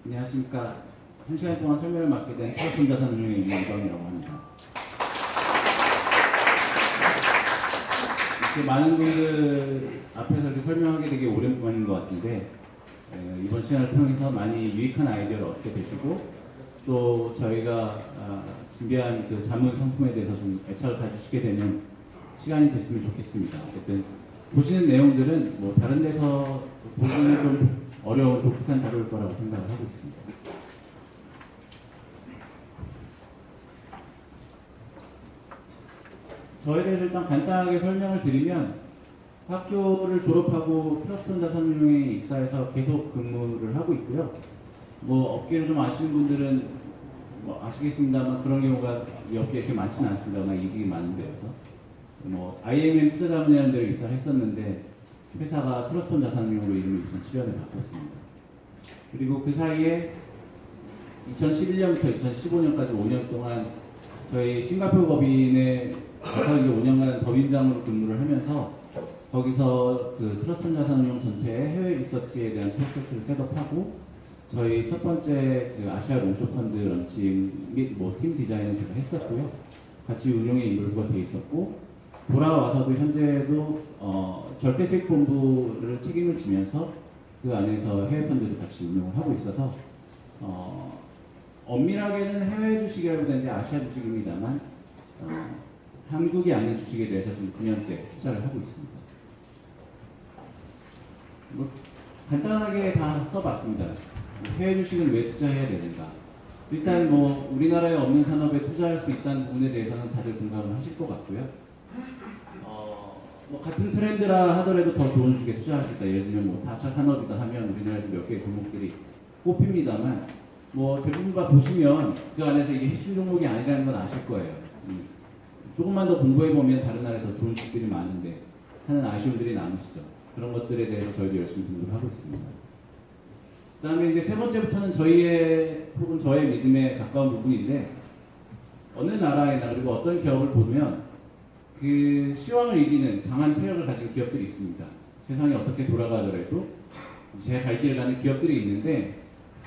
안녕하십니까. 1시간 동안 설명을 맡게 된 트러스자산운용의 이명광이라고 합니다. 이렇게 많은 분들 앞에서 이렇게 설명하기 되게 오랜만인 것 같은데 이번 시간을 통해서 많이 유익한 아이디어를 얻게 되시고 또 저희가 준비한 그 자문 상품에 대해서 좀 애착을 가지시게 되는 시간이 됐으면 좋겠습니다. 어쨌든 보시는 내용들은 뭐 다른 데서 보기는 좀 어려운 독특한 자료일 거라고 생각을 하고 있습니다. 저에 대해서 일단 간단하게 설명을 드리면 학교를 졸업하고 트러스자산운용에 입사해서 계속 근무를 하고 있고요. 뭐 업계를 좀 아시는 분들은 뭐 아시겠습니다만 그런 경우가 이 업계에 이렇게 많지는 않습니다. 워낙 이직이 많은 데여서. 뭐 IMM 투자자문이라는 데를 입사를 했었는데 회사가 트러스자산운용으로 이름을 2007년에 바꿨습니다. 그리고 그 사이에 2011년부터 2015년까지 5년 동안 저희 싱가포르 법인에 가서 이제 5년간 법인장으로 근무를 하면서 거기서 그 트러스자산운용 전체의 해외 리서치에 대한 프로세스를 셋업하고 저희 첫 번째 그 아시아 롱숏 펀드 런칭 및 뭐 팀 디자인을 제가 했었고요. 같이 운용에 인볼브가 돼 있었고 돌아와서도 현재도 절대수익본부를 책임을 지면서 그 안에서 해외 펀드도 같이 운용을 하고 있어서 엄밀하게는 해외 주식이라기보다는 아시아 주식입니다만 한국이 아닌 주식에 대해서 지금 9년째 투자를 하고 있습니다. 뭐 간단하게 다 써봤습니다. 해외 주식은 왜 투자해야 되는가? 일단 뭐 우리나라에 없는 산업에 투자할 수 있다는 부분에 대해서는 다들 공감을 하실 것 같고요. 뭐 같은 트렌드라 하더라도 더 좋은 주식에 투자할 수 있다. 예를 들면 뭐 4차 산업이다 하면 우리나라에도 몇 개의 종목들이 꼽힙니다만 뭐 대부분 다 보시면 그 안에서 이게 핵심 종목이 아니라는 건 아실 거예요. 조금만 더 공부해보면 다른 나라에 더 좋은 주식들이 많은데 하는 아쉬움들이 남으시죠. 그런 것들에 대해서 저희도 열심히 공부를 하고 있습니다. 그 다음에 이제 세 번째부터는 저희의 혹은 저의 믿음에 가까운 부분인데 어느 나라에나 그리고 어떤 기업을 보면 그 시황을 이기는 강한 체력을 가진 기업들이 있습니다. 세상이 어떻게 돌아가더라도 제 갈 길을 가는 기업들이 있는데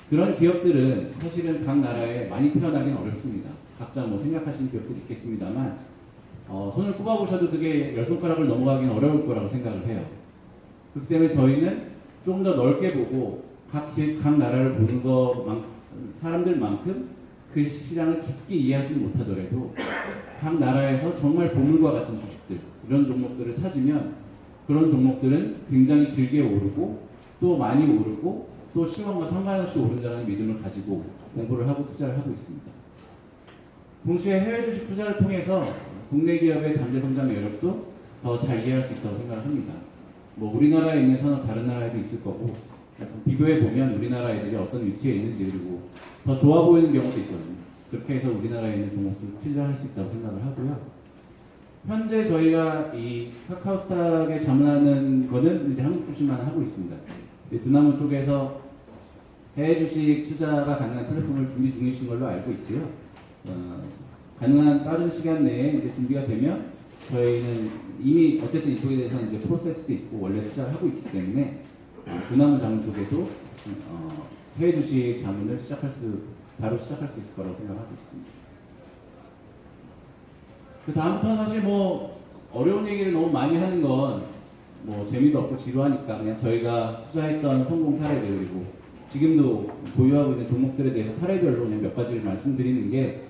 그런 기업들은 사실은 각 나라에 많이 태어나기는 어렵습니다. 각자 뭐 생각하시는 기업들이 있겠습니다만 손을 꼽아보셔도 그게 10손가락을 넘어가기는 어려울 거라고 생각을 해요. 그렇기 때문에 저희는 좀 더 넓게 보고 각 나라를 보는 사람들만큼 그 시장을 깊게 이해하지 못하더라도 각 나라에서 정말 보물과 같은 주식들 이런 종목들을 찾으면 그런 종목들은 굉장히 길게 오르고 또 많이 오르고 또 시황과 상관없이 오른다는 믿음을 가지고 공부를 하고 투자를 하고 있습니다. 동시에 해외 주식 투자를 통해서 국내 기업의 잠재 성장 여력도 더 잘 이해할 수 있다고 생각을 합니다. 뭐 우리나라에 있는 산업 다른 나라에도 있을 거고 비교해 보면 우리나라 애들이 어떤 위치에 있는지 그리고 더 좋아 보이는 경우도 있거든요. 그렇게 해서 우리나라에 있는 종목들 투자할 수 있다고 생각을 하고요. 현재 저희가 이 카카오스탁에 자문하는 거는 이제 한국 주식만 하고 있습니다. 두나무 쪽에서 해외 주식 투자가 가능한 플랫폼을 준비 중이신 걸로 알고 있고요. 가능한 빠른 시간 내에 이제 준비가 되면 저희는 이미 어쨌든 이쪽에 대해서 이제 프로세스도 있고 원래 투자를 하고 있기 때문에 두나무 자문 쪽에도 해외 주식 자문을 바로 시작할 수 있을 거라고 생각하고 있습니다. 그 다음부터는 사실 뭐 어려운 얘기를 너무 많이 하는 건 뭐 재미도 없고 지루하니까 그냥 저희가 투자했던 성공 사례들 그리고 지금도 보유하고 있는 종목들에 대해서 사례별로 그냥 몇 가지를 말씀드리는 게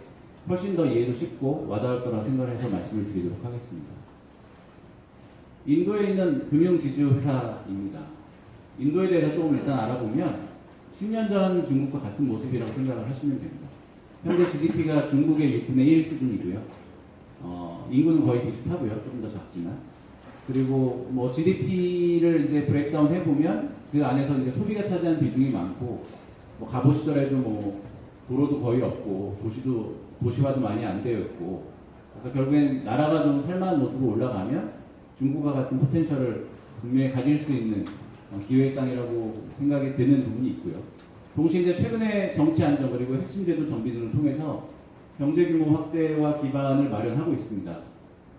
훨씬 더 이해도 쉽고 와닿을 거라고 생각해서 말씀을 드리도록 하겠습니다. 인도에 있는 금융지주 회사입니다. 인도에 대해서 조금 일단 알아보면 10년 전 중국과 같은 모습이라고 생각을 하시면 됩니다. 현재 GDP가 중국의 6분의 1 수준이고요. 인구는 거의 비슷하고요. 조금 더 작지만. 그리고 뭐 GDP를 이제 브레이크다운 해보면 그 안에서 이제 소비가 차지하는 비중이 많고 뭐 가보시더라도 뭐 도로도 거의 없고 도시화도 많이 안 되어 있고 그래서 결국엔 나라가 좀 살만한 모습으로 올라가면 중국과 같은 포텐셜을 분명히 가질 수 있는 기회의 땅이라고 생각이 되는 부분이 있고요. 동시에 이제 최근에 정치 안정 그리고 핵심 제도 정비 등을 통해서 경제 규모 확대와 기반을 마련하고 있습니다.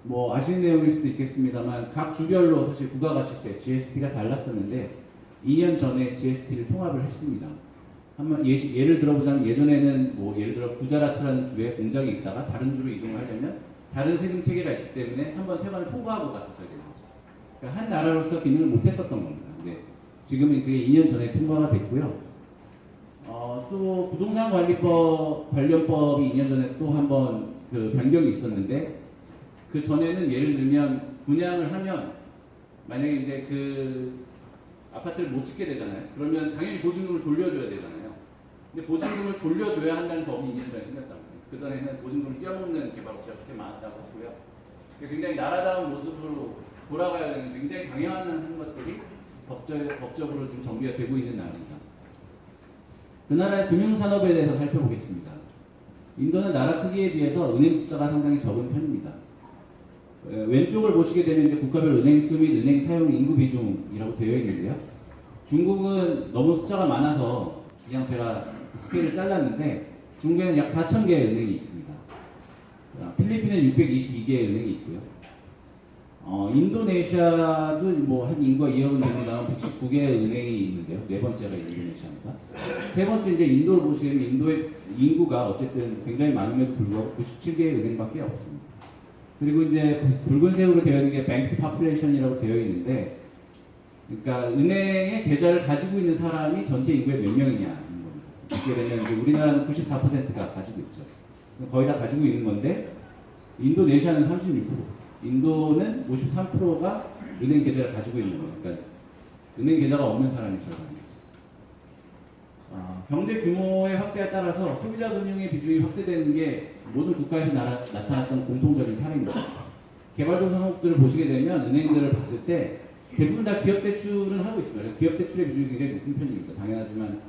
뭐 아시는 내용일 수도 있겠습니다만 각 주별로 사실 부가가치세 GST가 달랐었는데 2년 전에 GST를 통합을 했습니다. 한번 예를 들어보자면 예전에는 뭐 예를 들어 구자라트라는 주에 공장이 있다가 다른 주로 이동을 하려면 다른 세금 체계가 있기 때문에 한 번 세 번을 통과하고 갔었어야 돼요. 그러니까 한 나라로서 기능을 못했었던 겁니다. 근데 지금은 그게 2년 전에 통과가 됐고요. 또 부동산 관리법 관련법이 2년 전에 또 한 번 그 변경이 있었는데 그 전에는 예를 들면 분양을 하면 만약에 이제 그 아파트를 못 짓게 되잖아요. 그러면 당연히 보증금을 돌려줘야 되잖아요. 근데 보증금을 돌려줘야 한다는 법이 2년 전에 생겼다고 해요. 그 전에는 보증금을 떼어먹는 개발업체가 그렇게 많았다고 하고요. 굉장히 나라다운 모습으로 돌아가야 되는 굉장히 당연한 것들이 법적으로 지금 정비가 되고 있는 나라입니다. 그 나라의 금융산업에 대해서 살펴보겠습니다. 인도는 나라 크기에 비해서 은행 숫자가 상당히 적은 편입니다. 왼쪽을 보시게 되면 이제 국가별 은행 수 및 은행 사용 인구 비중이라고 되어 있는데요. 중국은 너무 숫자가 많아서 그냥 제가 스케일을 잘랐는데 중국에는 약 4,000개의 은행이 있습니다. 필리핀은 622개의 은행이 있고요. 인도네시아도 뭐 한 인구가 2억은 됩니다. 119개의 은행이 있는데요. 네 번째가 인도네시아입니다. 세 번째 이제 인도를 보시면 인도의 인구가 어쨌든 굉장히 많음에도 불구하고 97개의 은행밖에 없습니다. 그리고 이제 붉은색으로 되어 있는 게 뱅크 파퓰레이션이라고 되어 있는데, 그러니까 은행의 계좌를 가지고 있는 사람이 전체 인구의 몇 명이냐는 겁니다. 이렇게 되면 이제 우리나라는 94%가 가지고 있죠. 거의 다 가지고 있는 건데 인도네시아는 36%, 인도는 53%가 은행 계좌를 가지고 있는 거예요. 그러니까 은행 계좌가 없는 사람이 절반이죠. 경제 규모의 확대에 따라서 소비자 금융의 비중이 확대되는 게 모든 국가에서 나타났던 공통적인 사례입니다. 개발도상국들을 보시게 되면 은행들을 봤을 때 대부분 다 기업 대출은 하고 있습니다. 기업 대출의 비중이 굉장히 높은 편입니다. 당연하지만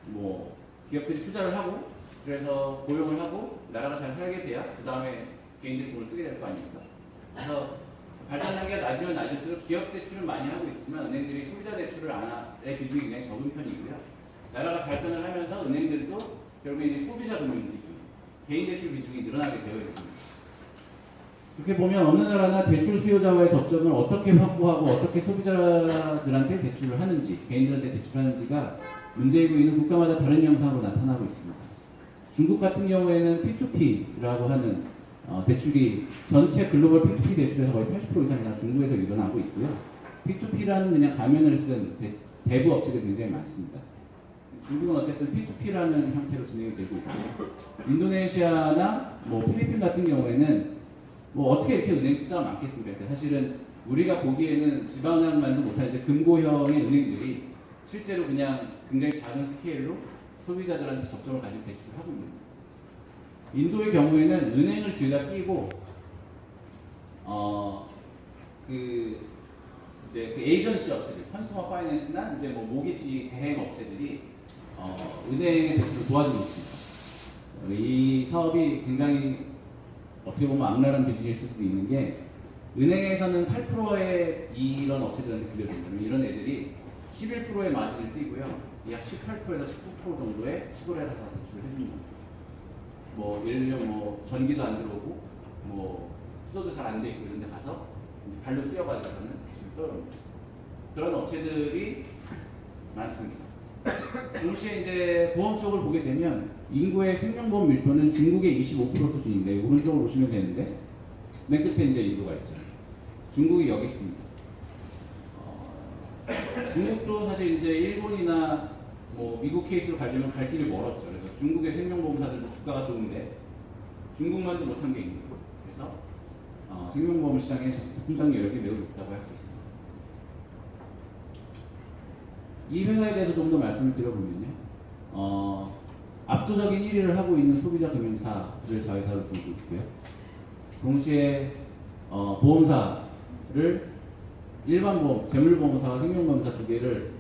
뭐 기업들이 투자를 하고 그래서 고용을 하고 나라가 잘 살게 돼야 그 다음에 개인들이 돈을 쓰게 될 거 아닙니까? 그래서 발전 단계가 낮으면 낮을수록 기업 대출은 많이 하고 있지만 은행들이 소비자 대출을 의 비중이 굉장히 적은 편이고요. 나라가 발전을 하면서 은행들도 결국에 이제 소비자 금융 비중, 개인 대출 비중이 늘어나게 되어 있습니다. 이렇게 보면 어느 나라나 대출 수요자와의 접점을 어떻게 확보하고 어떻게 소비자들한테 대출을 하는지, 개인들한테 대출하는지가 문제이고 있는 국가마다 다른 영상으로 나타나고 있습니다. 중국 같은 경우에는 P2P라고 하는 대출이 전체 글로벌 P2P 대출에서 거의 80% 이상이 다 중국에서 일어나고 있고요. P2P라는 그냥 가면을 쓴 대부 업체들이 굉장히 많습니다. 중국은 어쨌든 P2P라는 형태로 진행이 되고 있고요. 인도네시아나 뭐 필리핀 같은 경우에는 뭐 어떻게 이렇게 은행 숫자가 많겠습니까? 사실은 우리가 보기에는 지방은행만도 못한 이제 금고형의 은행들이 실제로 그냥 굉장히 작은 스케일로 소비자들한테 접점을 가진 대출을 하고 있는 거예요. 인도의 경우에는 은행을 뒤에다 끼고 이제 그 에이전시 업체들, 컨슈머 파이낸스나 이제 뭐 모기지 대행 업체들이 은행의 대출을 도와주고 있습니다. 이 사업이 굉장히 어떻게 보면 악랄한 비즈니스일 수도 있는 게 은행에서는 8%의 이런 업체들한테 빌려줍니다. 이런 애들이 11%의 마진을 띄고요. 약 18%에서 19% 정도의 시골에 가서 대출을 해줍니다. 뭐 예를 들면 뭐 전기도 안 들어오고 뭐 수도도 잘 안 돼 있고 이런 데 가서 발로 뛰어가지고서는 대출을 떨어옵니다. 그런 업체들이 많습니다. 동시에 이제 보험 쪽을 보게 되면 인구의 생명보험 밀도는 중국의 25% 수준인데 오른쪽으로 보시면 되는데 맨 끝에 이제 인도가 있죠. 중국이 여기 있습니다. 중국도 사실 이제 일본이나 뭐 미국 케이스로 가려면 갈 길이 멀었죠. 그래서 중국의 생명보험사들도 주가가 좋은데 중국만도 못한 게 있는 거예요. 그래서 생명보험 시장의 성장 여력이 매우 높다고 할 수 있습니다. 이 회사에 대해서 좀 더 말씀을 드려보면요. 압도적인 1위를 하고 있는 소비자 금융사를 자회사로 두고 있고요. 동시에 보험사를 일반 보험, 재물보험사와 생명보험사 두 개를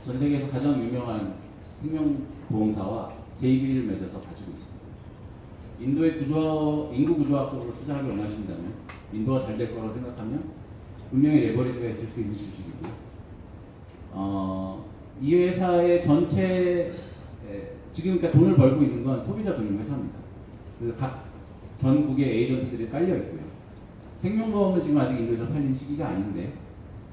전 세계에서 가장 유명한 생명보험사와 JV를 맺어서 가지고 있습니다. 인도의 인구 구조학적으로 투자하기 원하신다면 인도가 잘 될 거라고 생각하면 분명히 레버리지가 있을 수 있는 주식이고요. 이 회사의 전체 지금 그러니까 돈을 벌고 있는 건 소비자 금융 회사입니다. 그래서 각 전국의 에이전트들이 깔려 있고요. 생명보험은 지금 아직 인도에서 팔린 시기가 아닌데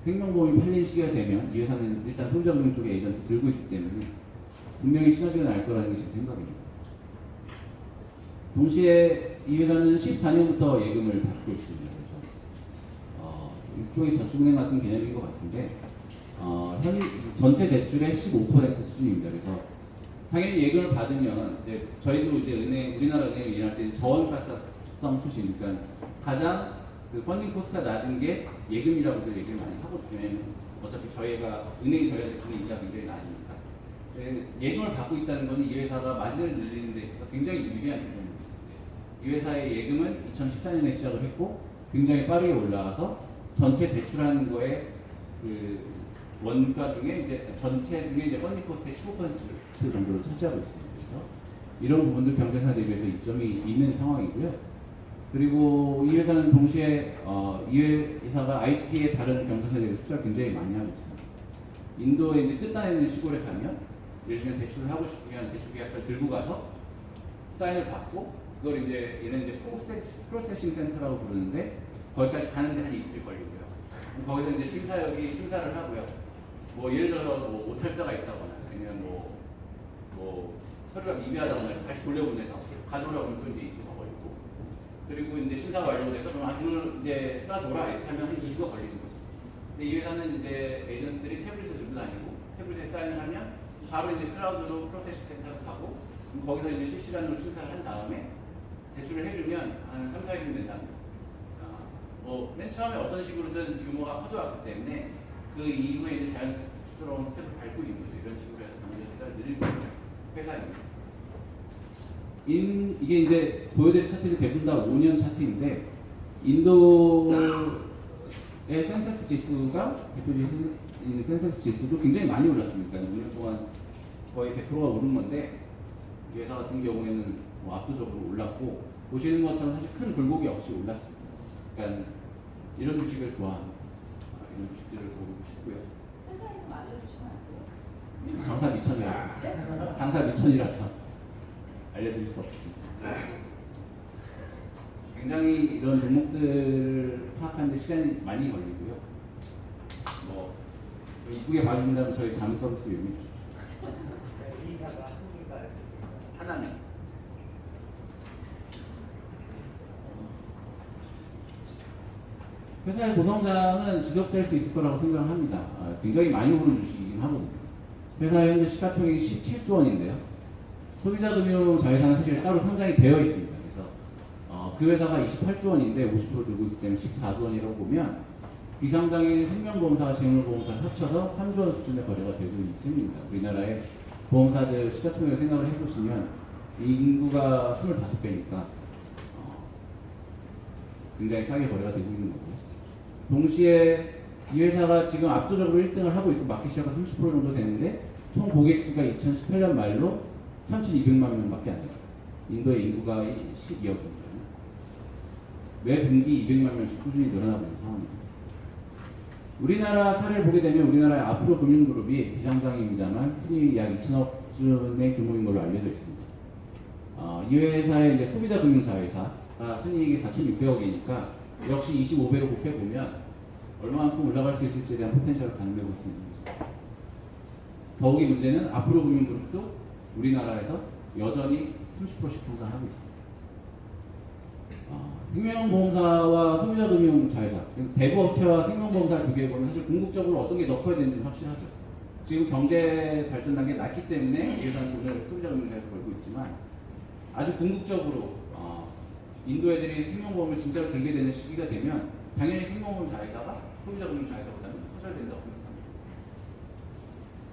생명보험이 팔린 시기가 되면 이 회사는 일단 소비자 금융 쪽에 에이전트 들고 있기 때문에 분명히 시너지가 날 거라는 게 제 생각입니다. 동시에 이 회사는 14년부터 예금을 받고 있습니다. 그래서 일종의 저축은행 같은 개념인 것 같은데 전체 대출의 15% 수준입니다. 그래서 당연히 예금을 받으면 이제 저희도 이제 우리나라 은행에 일할 때 저원가성 수신, 그러니까 가장 그 펀딩 코스트가 낮은 게 예금이라고도 얘기를 많이 하거든요. 어차피 저희가 은행이 저희한테 주는 이자가 굉장히 낮으니까. 예금을 받고 있다는 것은 이 회사가 마진을 늘리는 데 있어서 굉장히 유리한 입장입니다. 이 회사의 예금은 2014년에 시작을 했고 굉장히 빠르게 올라가서 전체 대출하는 거에 그 원가 중에 이제 전체 중에 이제 펀딩 코스트의 15% 정도를 차지하고 있습니다. 그래서 이런 부분도 경쟁사 대비해서 이점이 있는 상황이고요. 그리고 이 회사는 동시에 이 회사가 IT의 다른 경쟁사 대비 투자를 굉장히 많이 하고 있습니다. 인도의 이제 끝단에 있는 시골에 가면 예를 들면 대출을 하고 싶으면 대출 계약서를 들고 가서 사인을 받고 그걸 이제 얘는 이제 프로세싱 센터라고 부르는데 거기까지 가는데 한 이틀이 걸리고요. 거기서 이제 심사를 하고요. 뭐 예를 들어서 뭐 오탈자가 있다거나 아니면 뭐 서류가 미비하다거나 다시 돌려보내서 가져오라고 하면 또 이제 이틀가 걸리고 그리고 이제 심사가 완료돼서 그럼 오늘 이제 쏴줘라 이렇게 하면 한 2주가 걸리는 거죠. 근데 이 회사는 이제 에이전트들이 태블릿을 들고 다니고 태블릿에 사인을 하면 바로 이제 클라우드로 프로세싱 센터로 가고 거기서 이제 실시간으로 심사를 한 다음에 대출을 해주면 한 3, 4일이면 된답니다. 맨 처음에 어떤 식으로든 규모가 커져왔기 때문에 그 이후에 이제 자연스러운 스텝을 밟고 있는 거죠. 이런 식으로 해서 경제 회사를 늘리고 있는 회사입니다. 이게 이제 보여드릴 차트는 대부분 다 5년 차트인데 인도의 센섹스 지수가 대표 지수인 센섹스 지수도 굉장히 많이 올랐습니다. 5년 동안 거의 100%가 오른 건데 이 회사 같은 경우에는 뭐 압도적으로 올랐고 보시는 것처럼 사실 큰 굴곡이 없이 올랐습니다. 그러니까 이런 주식을 좋아합니다. 이런 주식들을 보고 싶고요. 회사 이름 알려주시면 안 돼요? 장사 미천이라서 장사 미천이라서 알려드릴 수 없습니다. 굉장히 이런 종목들 파악하는데 시간이 많이 걸리고요. 뭐 이쁘게 봐주신다면 저희 자문 서비스 이용해 주십시오. 하나는 회사의 고성장은 지속될 수 있을 거라고 생각을 합니다. 굉장히 많이 오른 주식이긴 하거든요. 회사 현재 시가총액이 17조 원인데요. 소비자금융 자회사는 사실 따로 상장이 되어 있습니다. 그래서 그 회사가 28조 원인데 50% 들고 있기 때문에 14조 원이라고 보면 비상장인 생명보험사와 재물보험사를 합쳐서 3조 원 수준의 거래가 되고 있는 셈입니다. 우리나라의 보험사들 시가총액을 생각을 해보시면 인구가 25배니까 굉장히 싸게 거래가 되고 있는 거고요. 동시에 이 회사가 지금 압도적으로 1등을 하고 있고 마켓시어가 30% 정도 되는데 총 고객 수가 2018년 말로 3,200만 명밖에 안 돼요. 인도의 인구가 12억입니다. 매 분기 200만 명씩 꾸준히 늘어나고 있는 상황입니다. 우리나라 사례를 보게 되면 우리나라의 아프로 금융그룹이 비상장입니다만 순이익이 약 2천억 수준의 규모인 걸로 알려져 있습니다. 이 회사의 이제 소비자 금융 자회사가 순이익이 4,600억이니까 역시 25배로 곱해보면 얼마만큼 올라갈 수 있을지에 대한 포텐셜을 가늠해 볼 수 있는 거죠. 더욱이 문제는 아프로 금융그룹도 우리나라에서 여전히 30%씩 성장하고 있습니다. 생명보험사와 소비자금융 자회사, 대부업체와 생명보험사를 비교해보면 사실 궁극적으로 어떤 게 더 커야 되는지는 확실하죠. 지금 경제 발전 단계에 낮기 때문에 이 회사는 돈을 소비자금융사에서 벌고 있지만 아주 궁극적으로 인도 애들이 생명보험을 진짜로 들게 되는 시기가 되면 당연히 생명보험 자회사가 소비자금융 자회사보다는 커져야 된다고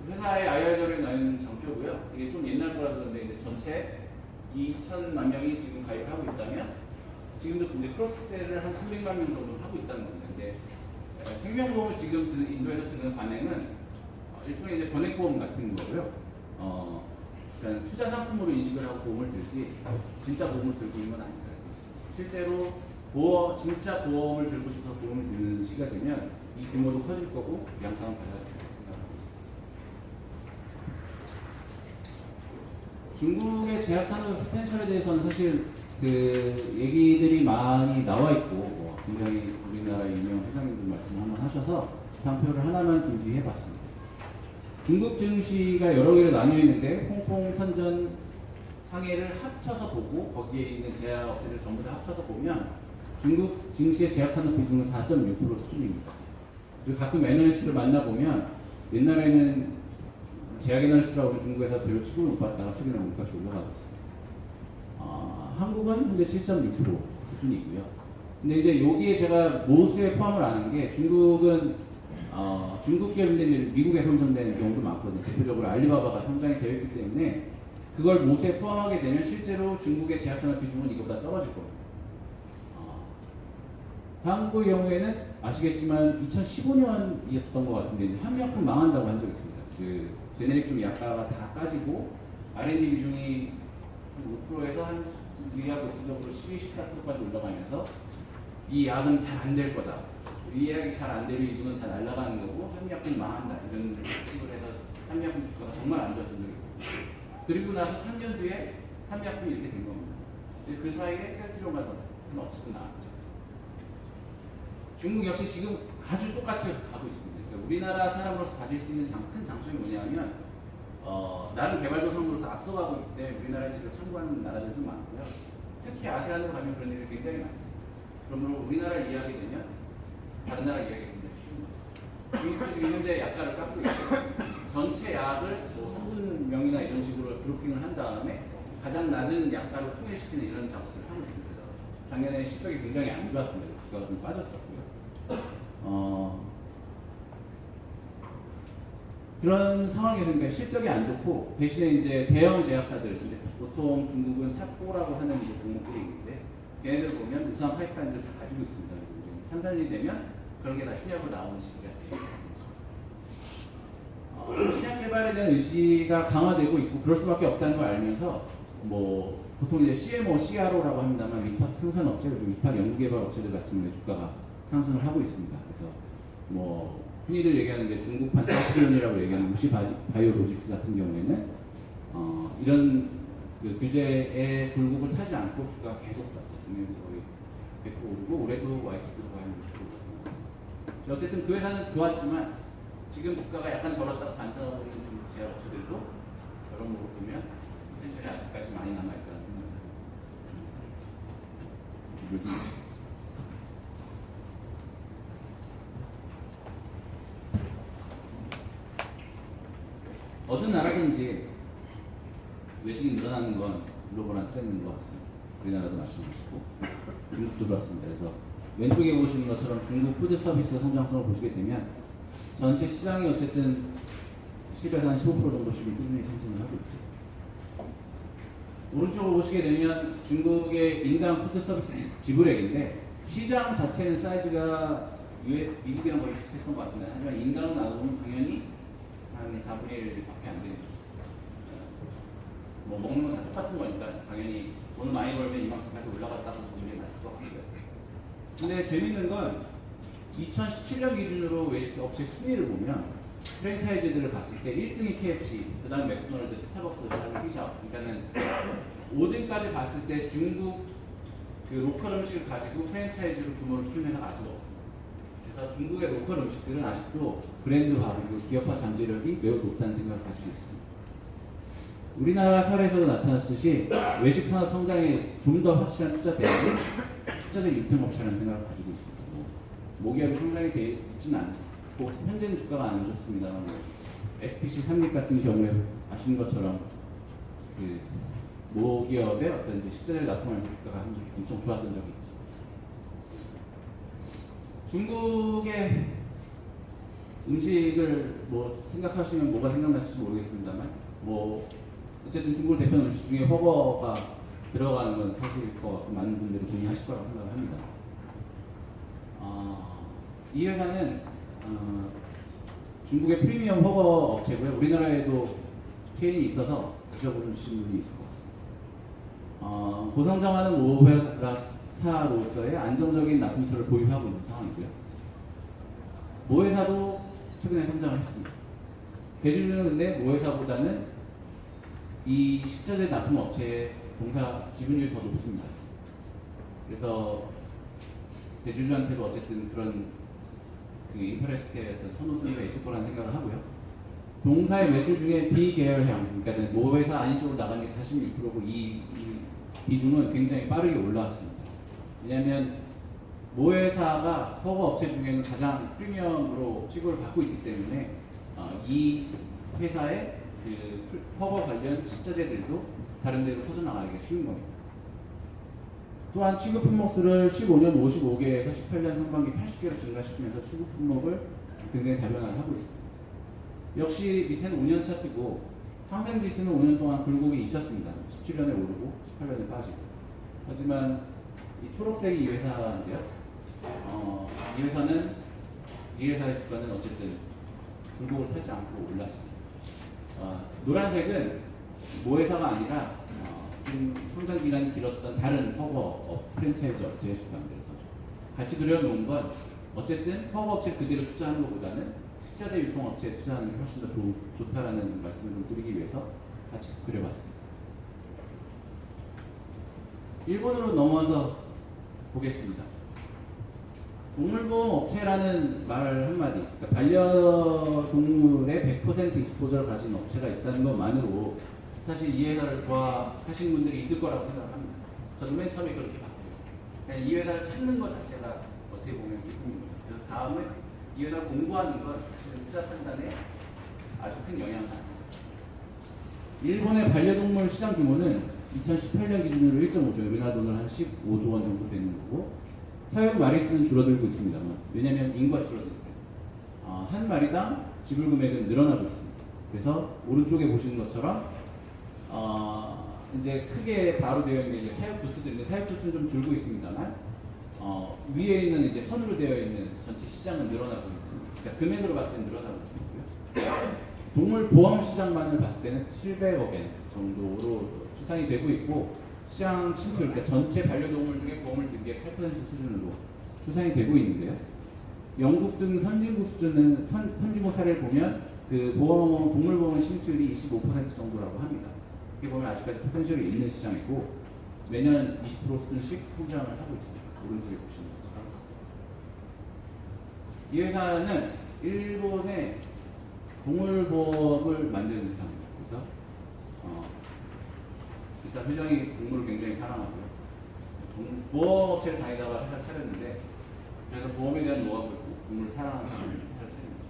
생각합니다. 회사의 IR절에 나는 장표고요. 이게 좀 옛날 거라서 그런데 이제 전체 2천만 명이 지금 가입하고 있다면 지금도 이제 크로스셀을 한 300만 명 정도 하고 있다는 겁니다. 근데 생명보험을 지금 인도에서 드는 관행은 일종의 이제 번액보험 같은 거고요. 그러니까 투자 상품으로 인식을 하고 보험을 들지 진짜 보험을 들고 있는 건 아니다. 실제로 진짜 보험을 들고 싶어서 보험을 드는 시기가 되면 이 규모도 커질 거고 양상은 달라질 거라고 생각하고 있습니다. 중국의 제약 산업 포텐셜에 대해서는 사실 그 얘기들이 많이 나와 있고 굉장히 우리나라 유명 회장님들 말씀을 한번 하셔서 상표를 하나만 준비해봤습니다. 중국 증시가 여러 개로 나뉘어 있는데 홍콩, 선전, 상해를 합쳐서 보고 거기에 있는 제약업체를 전부 다 합쳐서 보면 중국 증시의 제약산업 비중은 4.6% 수준입니다. 그리고 가끔 애널리스트를 만나보면 옛날에는 제약 애널리스트라고 중국에서 별로 취급을 못 받다가 최근에 물가시 올라가고 있습니다. 한국은 현재 7.6% 수준이고요. 근데 이제 여기에 제가 모수에 포함을 안 한 게 중국은 중국 기업인들이 미국에 선정되는 경우도 많거든요. 대표적으로 알리바바가 선정이 되어 있기 때문에 그걸 모수에 포함하게 되면 실제로 중국의 제약산업 비중은 이것보다 떨어질 겁니다. 한국의 경우에는 아시겠지만 2015년이었던 것 같은데 이제 한미약품 망한다고 한 적이 있습니다. 그 제네릭 좀 약가가 다 까지고 R&D 비중이 5%에서 한 의약 목수적으로 12, 14%까지 올라가면서 이 약은 잘 안 될 거다. 이 약이 잘 안 되면 이 돈은 다 날아가는 거고 한미약품 망한다. 이런 식으로 해서 한미약품 주가가 정말 안 좋았던 적이 있고 그리고 나서 3년 뒤에 한미약품이 이렇게 된 겁니다. 그 사이에 셀트리온 같은 업체도 나왔죠. 중국 역시 지금 아주 똑같이 가고 있습니다. 그러니까 우리나라 사람으로서 가질 수 있는 큰 장점이 뭐냐면 나름 개발도상으로서 앞서가고 있기 때문에 우리나라의 지금 참고하는 나라들이 좀 많고요. 특히 아세안으로 가면 그런 일이 굉장히 많습니다. 그러므로 우리나라를 이해하게 되면 다른 나라 이해하기 굉장히 쉬운 거죠. 중국도 지금 현재 약가를 깎고 있고 전체 약을 뭐 성분명이나 이런 식으로 그룹핑을 한 다음에 가장 낮은 약가로 통일시키는 이런 작업들을 하고 있습니다. 작년에 실적이 굉장히 안 좋았습니다. 주가가 좀 빠졌었고요. 그런 상황에서 그러니까 실적이 안 좋고 대신에 이제 대형 제약사들 이제 보통 중국은 탑4라고 하는 이제 종목들이 있는데 걔네들 보면 우수한 파이프라인들을 다 가지고 있습니다. 그리고 산산이 되면 그런 게 다 신약으로 나오는 시기가 돼요. 신약 개발에 대한 의지가 강화되고 있고 그럴 수밖에 없다는 걸 알면서 뭐 보통 이제 CMO, CRO라고 합니다만 위탁 생산업체 그리고 위탁 연구개발업체들 같은 경우에 주가가 상승을 하고 있습니다. 그래서 뭐 흔히들 얘기하는 이제 중국판 사이클론이라고 얘기하는 우시 바이오로직스 같은 경우에는 이런 그 규제의 굴곡을 타지 않고 주가가 계속 좋았죠. 작년에 거의 100% 오르고 올해도 YT도 거의 한 60% 어쨌든 그 회사는 좋았지만 지금 주가가 약간 저렇다가 반등하고 있는 중국 제약업체들도 여러모로 보면 텐션이 아직까지 많이 남아있다는 생각이 듭니다. 어떤 나라든지 외식이 늘어나는 건 글로벌한 트렌드인 것 같습니다. 우리나라도 마찬가지고 중국도 그렇습니다. 그래서 왼쪽에 보시는 것처럼 중국 푸드 서비스 성장성을 보시게 되면 전체 시장이 어쨌든 10에서 한 15% 정도씩을 꾸준히 상승을 하고 있죠. 오른쪽으로 보시게 되면 중국의 인당 푸드 서비스 지불액인데 시장 자체는 사이즈가 미국이랑 거의 비슷했던 것 같습니다. 하지만 인당으로 나오면 당연히 한 4분의 1밖에 안 되는 거죠. 뭐 먹는 건 다 똑같은 거니까 당연히 돈을 많이 벌면 이만큼까지 올라갔다고 보는 게 맞을 것 같고요. 근데 재밌는 건 2017년 기준으로 외식 업체 순위를 보면 프랜차이즈들을 봤을 때 1등이 KFC, 그 다음 맥도날드, 스타벅스, 그 다음에 피자. 그러니까는 5등까지 봤을 때 중국 그 로컬 음식을 가지고 프랜차이즈로 규모를 키우는 회사가 아직 없습니다. 그래서 중국의 로컬 음식들은 아직도 브랜드화 그리고 기업화 잠재력이 매우 높다는 생각을 가지고 있습니다. 우리나라 사례에서도 나타났듯이 외식 산업 성장에 좀 더 확실한 투자 대안이 투자적 유통업체라는 생각을 가지고 있습니다. 모기업이 성장이 되어 있지는 않고 현재는 주가가 안 좋습니다만 SPC 삼립 같은 경우에 아시는 것처럼 그 모기업의 어떤 이제 식자재를 납품하면서 주가가 엄청 좋았던 적이 있죠. 중국의 음식을 뭐 생각하시면 뭐가 생각나실지 모르겠습니다만 뭐 어쨌든 중국을 대표하는 음식 중에 허거가 들어가는 건 사실일 것 같고 많은 분들이 동의하실 거라고 생각을 합니다. 이 회사는 중국의 프리미엄 허거 업체고요. 우리나라에도 체인이 있어서 드셔보신 분이 있을 것 같습니다. 고성장하는 모회사로서의 안정적인 납품처를 보유하고 있는 상황이고요. 모회사도 최근에 성장을 했습니다. 대주주는 근데 모회사보다는 이 식자재 납품 업체의 동사 지분율이 더 높습니다. 그래서 대주주한테도 어쨌든 그런 그 인터레스트의 어떤 선호순위가 있을 거라는 생각을 하고요. 동사의 매출 중에 비계열형, 그러니까 모회사 아닌 쪽으로 나간 게 46%고 이 비중은 굉장히 빠르게 올라왔습니다. 왜냐하면 모회사가 허가 업체 중에는 가장 프리미엄으로 취급을 받고 있기 때문에 이 회사의 그 허가 관련 식자재들도 다른 데로 퍼져나가기가 쉬운 겁니다. 또한 취급 품목수를 15년 55개에서 18년 상반기 80개로 증가시키면서 취급 품목을 굉장히 다변화를 하고 있습니다. 역시 밑에는 5년 차트고 상생지수는 5년 동안 굴곡이 있었습니다. 17년에 오르고 18년에 빠지고. 하지만 이 초록색이 이 회사인데요. 이 회사의 주가는 어쨌든 굴곡을 타지 않고 올랐습니다. 노란색은 모회사가 아니라 좀 상장 기간이 길었던 다른 허거 프랜차이즈 업체의 주가인데서 같이 그려놓은 건 어쨌든 허거 업체 그대로 투자하는 것보다는 식자재 유통업체에 투자하는 게 훨씬 더 좋다라는 말씀을 좀 드리기 위해서 같이 그려봤습니다. 일본으로 넘어와서 보겠습니다. 동물보험 업체라는 말 한마디, 그러니까 반려동물의 100% 익스포저를 가진 업체가 있다는 것만으로 사실 이 회사를 좋아하시는 분들이 있을 거라고 생각합니다. 저도 맨 처음에 그렇게 봤고요. 그냥 이 회사를 찾는 것 자체가 어떻게 보면 기쁨입니다. 그래서 다음에 이 회사를 공부하는 건 사실은 투자 판단에 아주 큰 영향을 합니다. 일본의 반려동물 시장 규모는 2018년 기준으로 1.5조, 우리나라 돈으로 한 15조 원 정도 되는 거고 사육 마리수는 줄어들고 있습니다만 왜냐하면 인구가 줄어들니까 한 마리당 지불 금액은 늘어나고 있습니다. 그래서 오른쪽에 보시는 것처럼 이제 크게 바로 되어 있는 이제 사육 두수들인데 사육 두수는 좀 줄고 있습니다만 위에 있는 이제 선으로 되어 있는 전체 시장은 늘어나고 있는, 그러니까 금액으로 봤을 때는 늘어나고 있고요. 동물 보험 시장만을 봤을 때는 700억 엔 정도로 추산이 되고 있고 시장 침투, 그러니까 전체 반려동물 중에 보험을 든 게 8% 수준으로 추산이 되고 있는데요. 영국 등 선진국 수준은 선진국 사례를 보면 그 동물 보험 침투율이 25% 정도라고 합니다. 이렇게 보면 아직까지 포텐셜이 있는 시장이고 매년 20% 수준씩 성장을 하고 있습니다. 오른쪽에 보시는 것처럼. 이 회사는 일본의 동물보험을 만드는 회사입니다. 그래서 일단 회장이 동물을 굉장히 사랑하고요. 보험업체를 다니다가 회사를 차렸는데 그래서 보험에 대한 노하우를 있고 동물을 사랑하는 사람을 회사를 차립니다.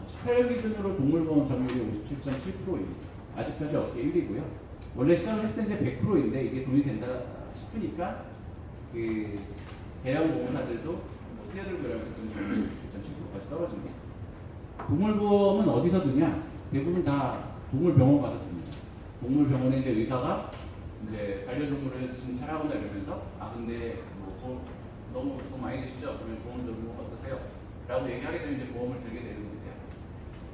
18년 기준으로 동물보험 점유율이 57.7%입니다. 아직까지 업계 1위고요. 원래 시작을 했을 때 이제 100%인데 이게 돈이 된다 싶으니까 그 대형 보험사들도 뛰어들고 이러면서 지금 점유율이 7.7%까지 떨어집니다. 동물보험은 어디서 드냐? 대부분 다 동물병원 가서 듭니다. 동물병원에 이제 의사가 이제 반려동물을 지금 사랑하거나 이러면서 근데 뭐 너무 돈 많이 드시죠? 그러면 보험 들고 어떠세요? 라고 얘기하게 되면 이제 보험을 들게 되는 건데요.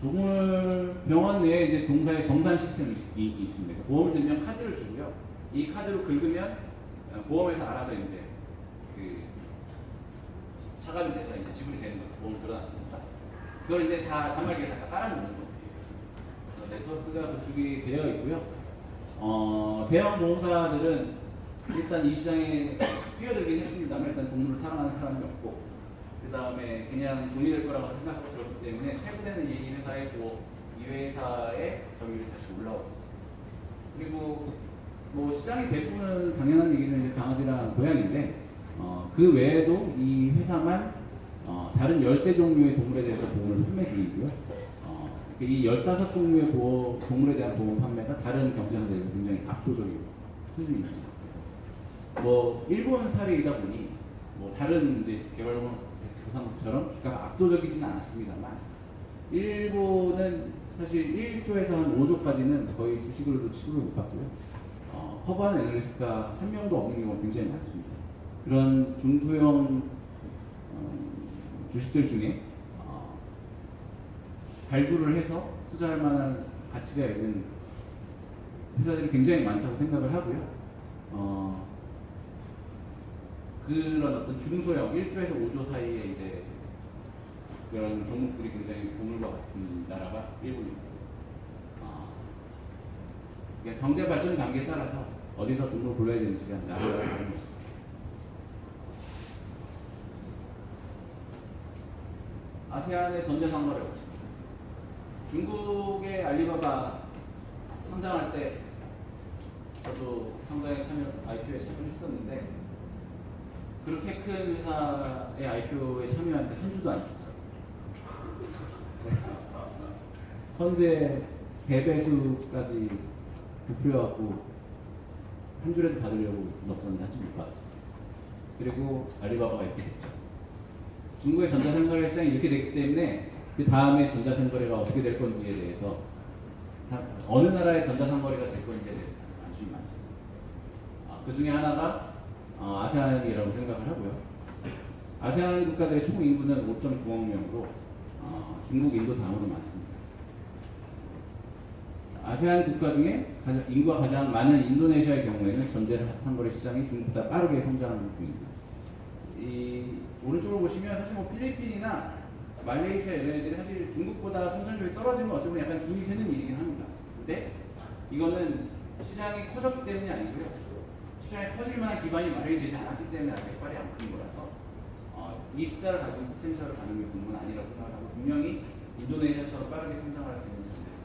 동물병원 내에 이제 동사의 정산 시스템이 있습니다. 보험을 들면 카드를 주고요. 이 카드로 긁으면 보험에서 알아서 이제 그 차감이 돼서 이제 지불이 되는 거죠. 보험 들어놨으니까. 그걸 이제 다 단말기에 다 깔아놓는 거예요. 네트워크가 구축이 되어 있고요. 대형 보험사들은 일단 이 시장에 뛰어들긴 했습니다만 일단 동물을 사랑하는 사람이 없고 그 다음에 그냥 돈이 될 거라고 생각하고 들었기 때문에 최근에는 이 회사의 점유율이 다시 올라오고 있습니다. 그리고 뭐 시장의 대부분은 당연한 얘기죠. 이제 강아지랑 고양이인데 그 외에도 이 회사만 다른 10대 종류의 동물에 대해서 보험을 판매 중이고요. 이 15종류의 동물에 대한 보험 판매가 다른 경쟁사들과 굉장히 압도적인 수준입니다. 뭐 일본 사례이다 보니 뭐 다른 이제 개발도상국처럼 주가가 압도적이지는 않았습니다만 일본은 사실 1조에서 한 5조까지는 거의 주식으로도 취급을 못 받고요. 커버하는 애널리스트가 한 명도 없는 경우가 굉장히 많습니다. 그런 중소형 주식들 중에 발굴을 해서 투자할 만한 가치가 있는 회사들이 굉장히 많다고 생각을 하고요. 그런 어떤 중소형 1조에서 5조 사이에 이제 그런 종목들이 굉장히 보물과 같은 나라가 일본입니다. 그러니까 경제 발전 단계에 따라서 어디서 종목을 골라야 되는지가 나라가 다른 거죠. 아세안의 전자상거래 업체. 중국의 알리바바 상장할 때 저도 상장에 IPO에 참여했었는데 그렇게 큰 회사의 IPO에 참여하는데 한 주도 안 줬어요. 펀드의 3배수까지 부풀려갖고 한 줄에도 받으려고 넣었었는데 한 줄 못 받았어요. 그리고 알리바바가 이렇게 됐죠. 중국의 전자상거래 시장이 이렇게 됐기 때문에 그 다음에 전자상거래가 어떻게 될 건지에 대해서 어느 나라의 전자상거래가 될 건지에 대해서 관심이 많습니다. 그 중에 하나가 아세안이라고 생각을 하고요. 아세안 국가들의 총 인구는 5.9억 명으로 중국, 인도 다음으로 많습니다. 아세안 국가 중에 인구가 가장 많은 인도네시아의 경우에는 전자상거래 시장이 중국보다 빠르게 성장하는 중입니다. 이 오른쪽으로 보시면 사실 뭐 필리핀이나 말레이시아 이런 애들이 사실 중국보다 성장률이 떨어지는 건 어떻게 보면 약간 기분이 새는 일이긴 합니다. 근데 이거는 시장이 커졌기 때문이 아니고요. 시장이 커질 만한 기반이 마련이 되지 않았기 때문에 아직 발이 안 큰 거라서 이 숫자를 가지고 포텐셜을 가는 게 공부는 아니라고 생각하고 분명히 인도네시아처럼 빠르게 성장할 수 있는 전제가 있습니다.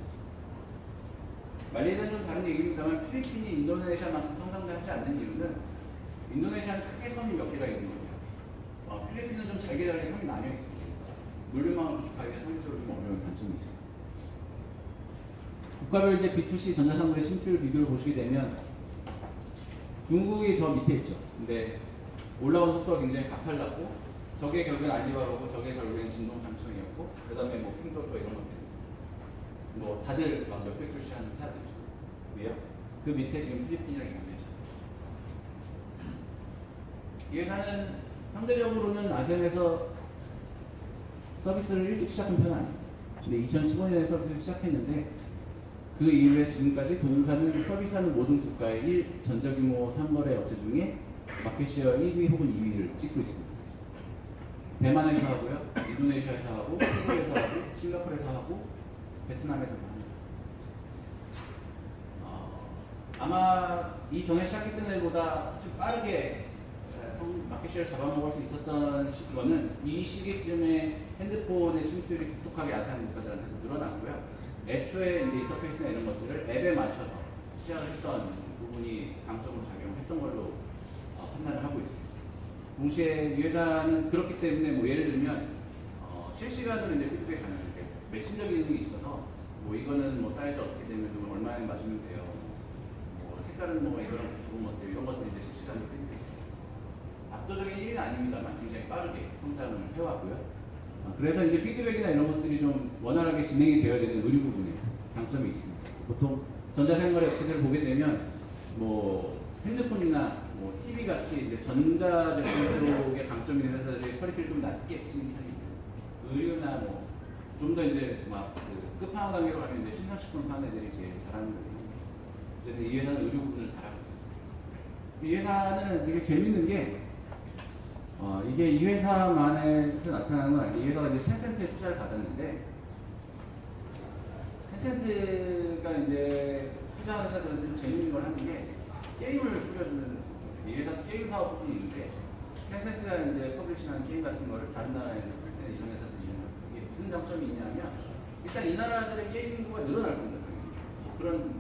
말레이시아는 좀 다른 얘기입니다만 필리핀이 인도네시아만큼 성장하지 않는 이유는 인도네시아는 크게 섬이 몇 개가 있는 거죠. 필리핀은 좀 잘게 섬이 나뉘어 있습니다. 물류망을 구축하기가 상대적으로 좀 어려운 단점이 있습니다. 국가별 이제 B2C 전자상거래 진출 비교를 보시게 되면 중국이 저 밑에 있죠. 근데 올라오는 속도가 굉장히 가팔랐고 저게 결국엔 알리바바고 저게 결국엔 진동상청이었고 그 다음에 뭐 핑도또 이런 것들 뭐 다들 막 몇백 줄씩 하는 회사들이죠. 왜요? 그 밑에 지금 필리핀이랑 인도네시아. 이 회사는 상대적으로는 아세안에서 서비스를 일찍 시작한 편은 아니에요. 근데 2015년에 서비스를 시작했는데 그 이후에 지금까지 동사는 서비스하는 모든 국가의 전자규모 상거래 업체 중에 마켓시어 1위 혹은 2위를 찍고 있습니다. 대만에서 하고요, 인도네시아에서 하고, 태국에서 하고, 싱가포르에서 하고, 베트남에서 합니다. 아마 이전에 시작했던 애보다 좀 빠르게 마켓시어를 잡아먹을 수 있었던 거는 이 시기쯤에 핸드폰의 진출이 급속하게 아세안 국가들한테서 늘어났고요. 애초에 이제 인터페이스나 이런 것들을 앱에 맞춰서 시작을 했던 부분이 강점으로 작용했던 걸로 판단을 하고 있습니다. 동시에 이 회사는 그렇기 때문에 뭐 예를 들면 실시간으로 이제 피드백이 가능한데 메신저 기능이 있어서 뭐 이거는 뭐 사이즈 어떻게 되면 좀 얼마에 맞으면 돼요. 뭐 색깔은 뭐 이거랑 좋은 것들 이런 것들이 이제 실시간으로 피드백이 있어요. 압도적인 1위는 아닙니다만 굉장히 빠르게 성장을 해왔고요. 그래서 이제 피드백이나 이런 것들이 좀 원활하게 진행이 되어야 되는 의류 부분에 강점이 있습니다. 보통 전자생활의 업체들을 보게 되면 뭐 핸드폰이나 뭐 TV 같이 이제 전자제품 쪽에 강점이 있는 회사들이 퀄리티를 좀 낮게 치는 편입니다. 의류나 뭐 좀 더 이제 막 그 끝판왕 단계로 가면 이제 신선식품 파는 애들이 제일 잘하는 거거든요. 어쨌든 이 회사는 의류 부분을 잘하고 있습니다. 이 회사는 되게 재밌는 게 이게 이 회사만에서 나타나는 건 아니에요. 이 회사가 이제 텐센트에 투자를 받았는데, 텐센트가 이제 투자하는 회사들은 좀 재밌는 걸 하는 게, 게임을 뿌려주는, 이 회사도 게임 사업부분이 있는데, 텐센트가 이제 퍼블리싱하는 게임 같은 거를 다른 나라에서 풀 때는 이런 회사들이 이용하는 거예요. 이게 무슨 장점이 있냐면, 일단 이 나라들의 게임 인구가 늘어날 겁니다. 뭐 그런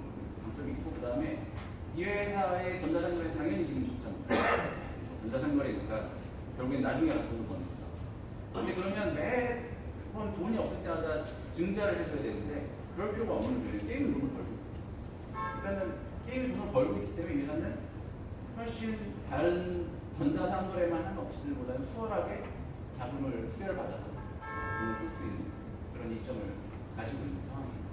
장점이 있고, 그 다음에 이 회사의 전자상거래 당연히 지금 좋잖아요. 전자상거래니까 결국엔 나중에 가서 돈을 버는 거죠. 근데 그러면 매번 돈이 없을 때마다 증자를 해줘야 되는데 그럴 필요가 없는 거예요. 게임은 돈을 벌고 있고. 일단은 게임이 돈을 벌고 있기 때문에 이 회사는 훨씬 다른 전자상거래만 하는 업체들보다는 수월하게 자금을 수혜를 받아서 돈을 쓸 수 있는 그런 이점을 가지고 있는 상황입니다.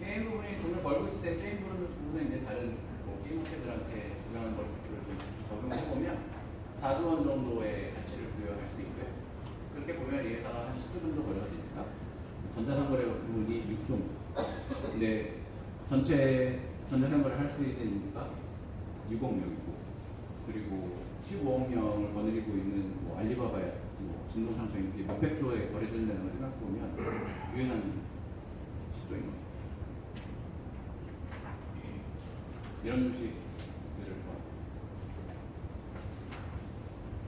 게임 부분이 돈을 벌고 있기 때문에 게임 부분은 이제 다른 뭐 게임 업체들한테 적용하는 것들을 좀 적용해보면 4조 원 정도의 가치를 부여할 수 있고요. 그렇게 보면 이 회사가 한 10조 정도 벌어지니까 전자상거래 부분이 6조. 근데 전체 전자상거래를 할 수 있는 인구가 6억 명이고, 그리고 15억 명을 거느리고 있는 뭐 알리바바의 뭐 진동상청 이렇게 몇백 조에 거래된다는 걸 생각해보면 이 회사는 10조인 겁니다. 이런 주식들을 좋아합니다.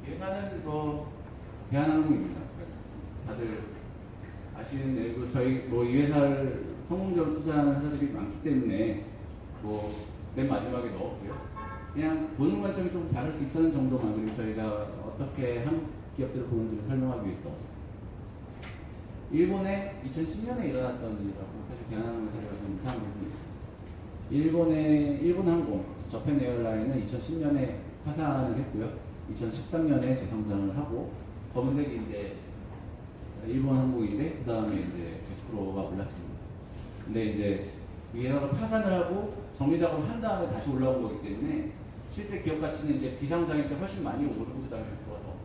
이 회사는 뭐 대한항공입니다. 다들 가치는 내고 저희 뭐 이 회사를 성공적으로 투자하는 회사들이 많기 때문에 뭐 맨 마지막에 넣었고요. 그냥 보는 관점이 좀 다를 수 있다는 정도만으로 저희가 어떻게 한국 기업들을 보는지를 설명하기 위해서 넣었습니다. 일본에 2010년에 일어났던 일이라고 사실 대한항공 사례가 좀 이상한 부분이 있습니다. 일본의 일본항공 저펜 에어라인은 2010년에 파산을 했고요. 2013년에 재상장을 하고 검은색이 이제 일본 항공인데 그 다음에 이제 100%가 올랐습니다. 근데 이제 이 회사가 파산을 하고 정리 작업을 한 다음에 다시 올라온 거기 때문에 실제 기업 가치는 이제 비상장일 때 훨씬 많이 오르고 그다음에 100%가 더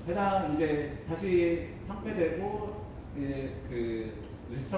해당 이제 다시 상폐되고 그 리스트럭